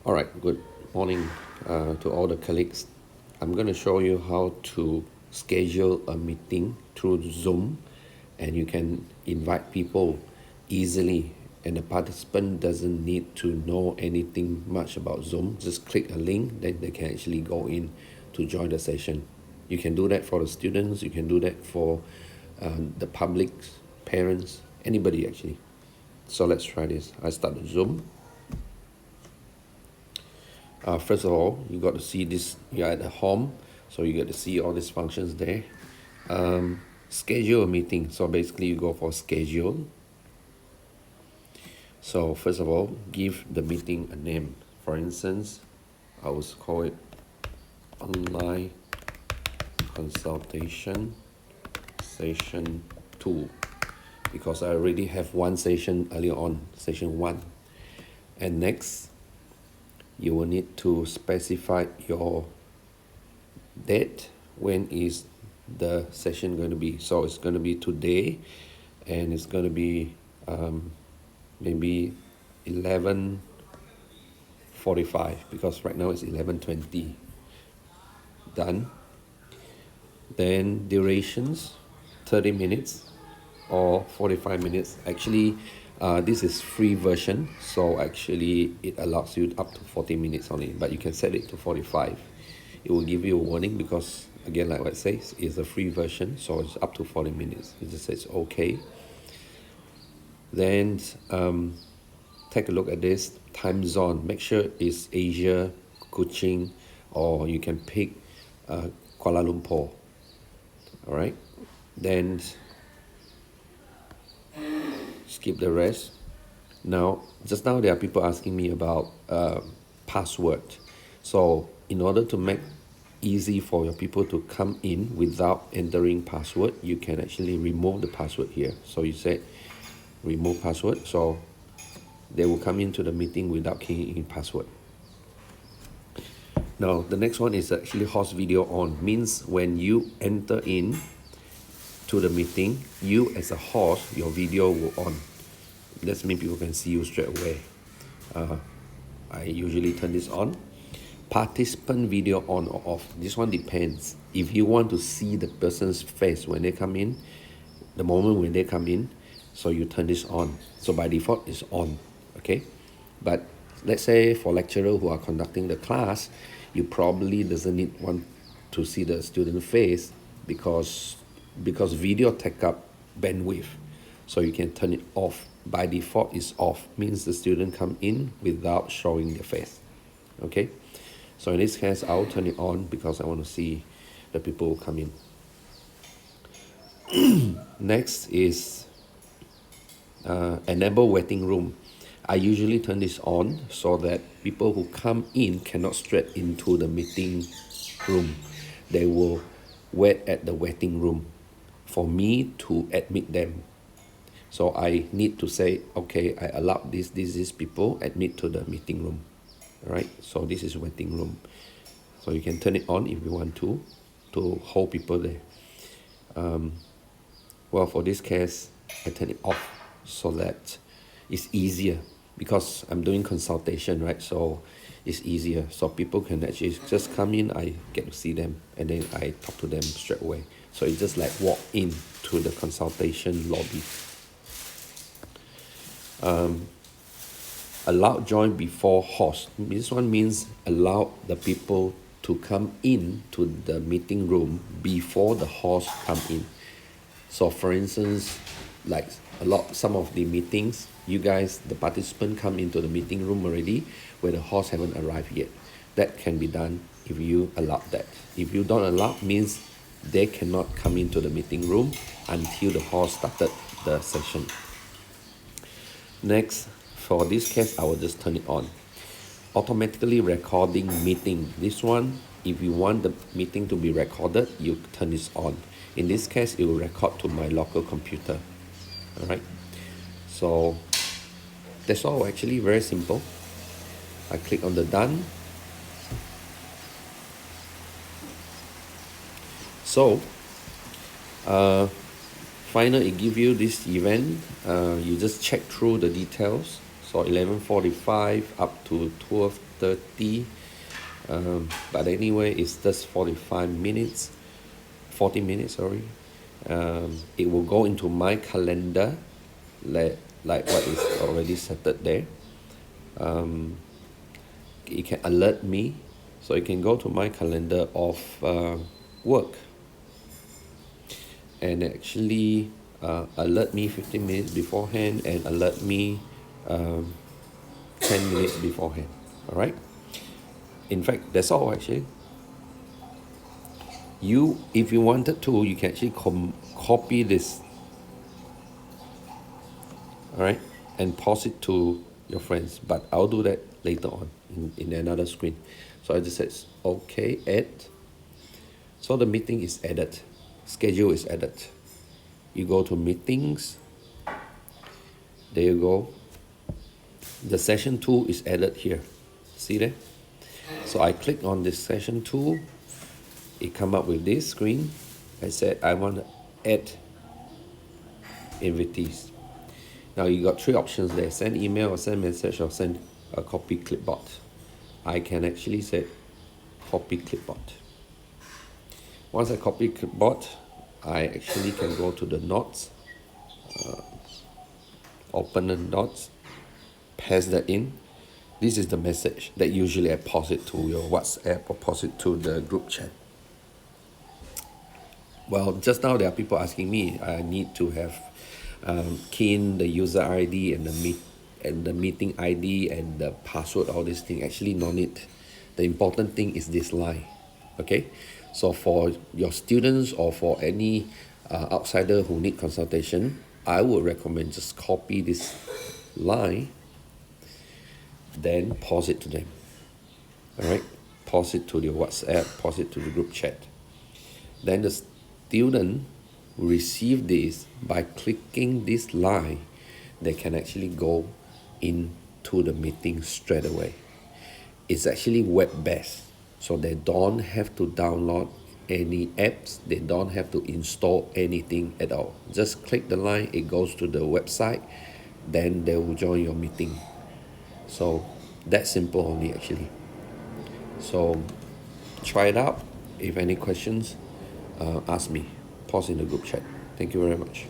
All right, good morning to all the colleagues. I'm going to show you how to schedule a meeting through Zoom, and you can invite people easily, and the participant doesn't need to know anything much about Zoom. Just click a link, then they can actually go in to join the session. You can do that for the students, you can do that for the public, parents, anybody actually. So let's try this. I start the Zoom. First of all, you got to see this. You're at the home, so you get to see all these functions there. Schedule a meeting. So basically, you go for schedule. So first of all, give the meeting a name. For instance, I will call it online consultation session 2, because I already have one session earlier on, session 1. And next, you will need to specify your date. When is the session going to be? So it's going to be today, and it's going to be maybe 11:45, because right now it's 11:20. Done. Then durations, 30 minutes or 45 minutes. Actually, this is free version, so actually it allows you up to 40 minutes only, but you can set it to 45. It will give you a warning because, again, like what it says, it's a free version, so it's up to 40 minutes. It just says okay. Then take a look at this time zone. Make sure it's Asia, Kuching, or you can pick Kuala Lumpur. All right. Then skip the rest. Now, just now there are people asking me about password. So in order to make easy for your people to come in without entering password, you can actually remove the password here. So you say remove password, so they will come into the meeting without keying in password. Now the next one is actually host video on. Means when you enter in to the meeting, you as a host, your video will on. That means people can see you straight away. I usually turn this on. Participant video on or off. This one depends. If you want to see the person's face when they come in, the moment when they come in, so you turn this on. So by default, it's on. Okay, but let's say for lecturer who are conducting the class, you probably doesn't want to see the student face because video take up bandwidth, so you can turn it off. By default, it's off, means the student come in without showing their face. Okay, so in this case, I'll turn it on because I want to see the people who come in. Next is enable waiting room. I usually turn this on so that people who come in cannot straight into the meeting room. They will wait at the waiting room for me to admit them. So I need to say, okay, I allow these people admit to the meeting room. All right, so this is waiting room. So you can turn it on if you want to hold people there. Well, for this case, I turn it off so that it's easier, because I'm doing consultation, right? So it's easier. So people can actually just come in, I get to see them, and then I talk to them straight away. So it's just like walk in to the consultation lobby. Allow join before host. This one means allow the people to come in to the meeting room before the host come in. So for instance, like some of the meetings, you guys, the participant come into the meeting room already where the host haven't arrived yet. That can be done if you allow that. If you don't allow, means they cannot come into the meeting room until the host started the session. Next, for this case, I will just turn it on. Automatically recording meeting. This one, if you want the meeting to be recorded, you turn this on. In this case, it will record to my local computer. All right. So that's all. Actually, very simple. I click on the done. So finally, it gives you this event. You just check through the details. So 11:45 up to 12:30. But anyway, it's just 45 minutes, 40 minutes, sorry. It will go into my calendar, like what is already set there. It can alert me, so you can go to my calendar of work and actually alert me 15 minutes beforehand and alert me 10 minutes beforehand. All right. In fact, that's all actually. If you wanted to, you can actually copy this, all right, and post it to your friends. But I'll do that later on in another screen. So I just said, okay, add. So the meeting is added, schedule is added. You go to meetings, there you go. The session 2 is added here. See there? So I click on this session 2. It come up with this screen. I said I want to add invitees. Now you got 3 options there: send email, or send message, or send a copy clipboard. I can actually say copy clipboard. Once I copy clipboard, I actually can go to the notes, open the notes, paste that in. This is the message that usually I post it to your WhatsApp or post it to the group chat. Well, just now there are people asking me, I need to have key in the user ID and the meeting ID and the password, all these things. Actually, no need. The important thing is this line. Okay, so for your students or for any outsider who need consultation, I would recommend just copy this line, then post it to them. All right, post it to your WhatsApp, post it to the group chat. Then the student will receive this by clicking this line. They can actually go into the meeting straight away. It's actually web-based, so they don't have to download any apps. They don't have to install anything at all. Just click the line, it goes to the website, then they will join your meeting. So that simple only actually. So try it out. If any questions, ask me. Post in the group chat. Thank you very much.